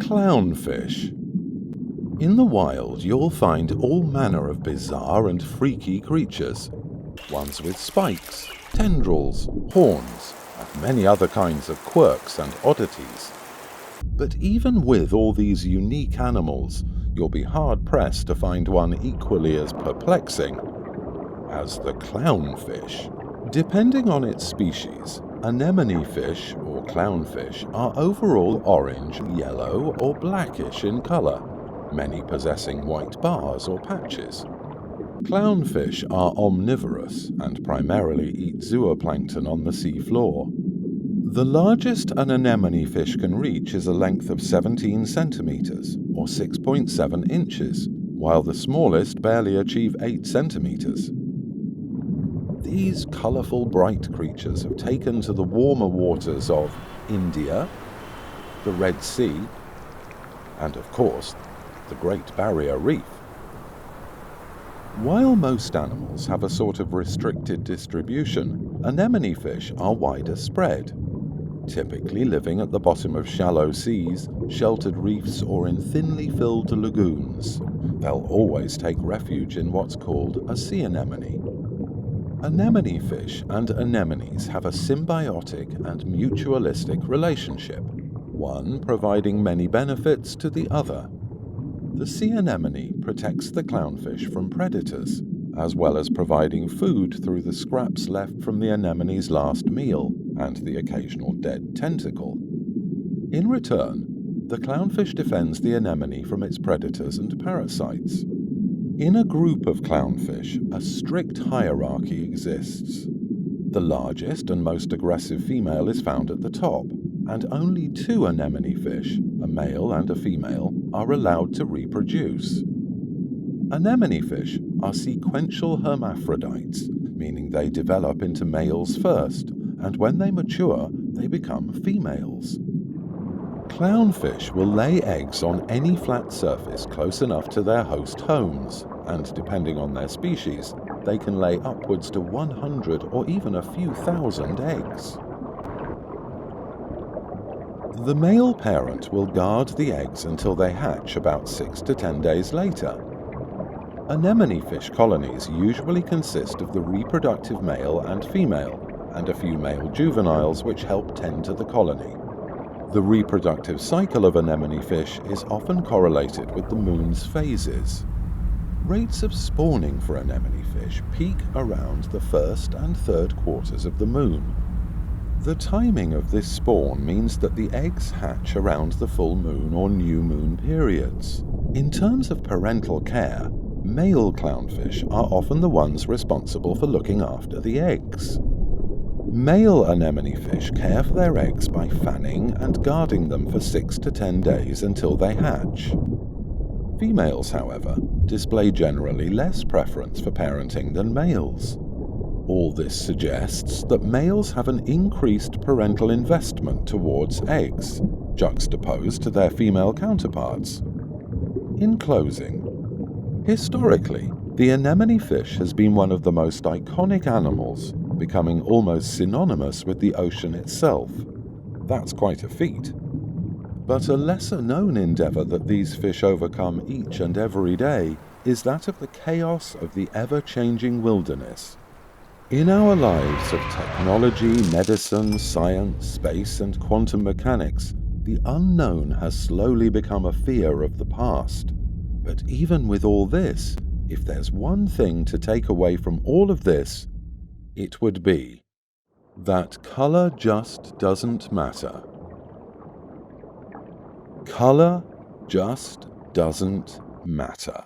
Clownfish. In the wild, you'll find all manner of bizarre and freaky creatures. Ones with spikes, tendrils, horns, and many other kinds of quirks and oddities. But even with all these unique animals, you'll be hard-pressed to find one equally as perplexing as the clownfish. Depending on its species, anemone fish or clownfish are overall orange, yellow, or blackish in color, many possessing white bars or patches. Clownfish are omnivorous and primarily eat zooplankton on the sea floor. The largest an anemone fish can reach is a length of 17 centimeters, or 6.7 inches, while the smallest barely achieve 8 centimeters. These colorful, bright creatures have taken to the warmer waters of India, the Red Sea, and of course, the Great Barrier Reef. While most animals have a sort of restricted distribution, anemone fish are wider spread, typically living at the bottom of shallow seas, sheltered reefs, or in thinly filled lagoons. They'll always take refuge in what's called a sea anemone. Anemone fish and anemones have a symbiotic and mutualistic relationship, one providing many benefits to the other. The sea anemone protects the clownfish from predators, as well as providing food through the scraps left from the anemone's last meal and the occasional dead tentacle. In return, the clownfish defends the anemone from its predators and parasites. In a group of clownfish, a strict hierarchy exists. The largest and most aggressive female is found at the top, and only 2 anemone fish, a male and a female, are allowed to reproduce. Anemone fish are sequential hermaphrodites, meaning they develop into males first, and when they mature, they become females. Clownfish will lay eggs on any flat surface close enough to their host homes, and depending on their species, they can lay upwards to 100 or even a few thousand eggs. The male parent will guard the eggs until they hatch about 6 to 10 days later. Anemone fish colonies usually consist of the reproductive male and female, and a few male juveniles which help tend to the colony. The reproductive cycle of anemone fish is often correlated with the moon's phases. Rates of spawning for anemone fish peak around the first and third quarters of the moon. The timing of this spawn means that the eggs hatch around the full moon or new moon periods. In terms of parental care, male clownfish are often the ones responsible for looking after the eggs. Male anemone fish care for their eggs by fanning and guarding them for 6 to 10 days until they hatch. Females, however, display generally less preference for parenting than males. All this suggests that males have an increased parental investment towards eggs, juxtaposed to their female counterparts. In closing, historically, the anemone fish has been one of the most iconic animals, becoming almost synonymous with the ocean itself. That's quite a feat. But a lesser-known endeavor that these fish overcome each and every day is that of the chaos of the ever-changing wilderness. In our lives of technology, medicine, science, space, and quantum mechanics, the unknown has slowly become a fear of the past. But even with all this, if there's one thing to take away from all of this, it would be that color just doesn't matter. Color just doesn't matter.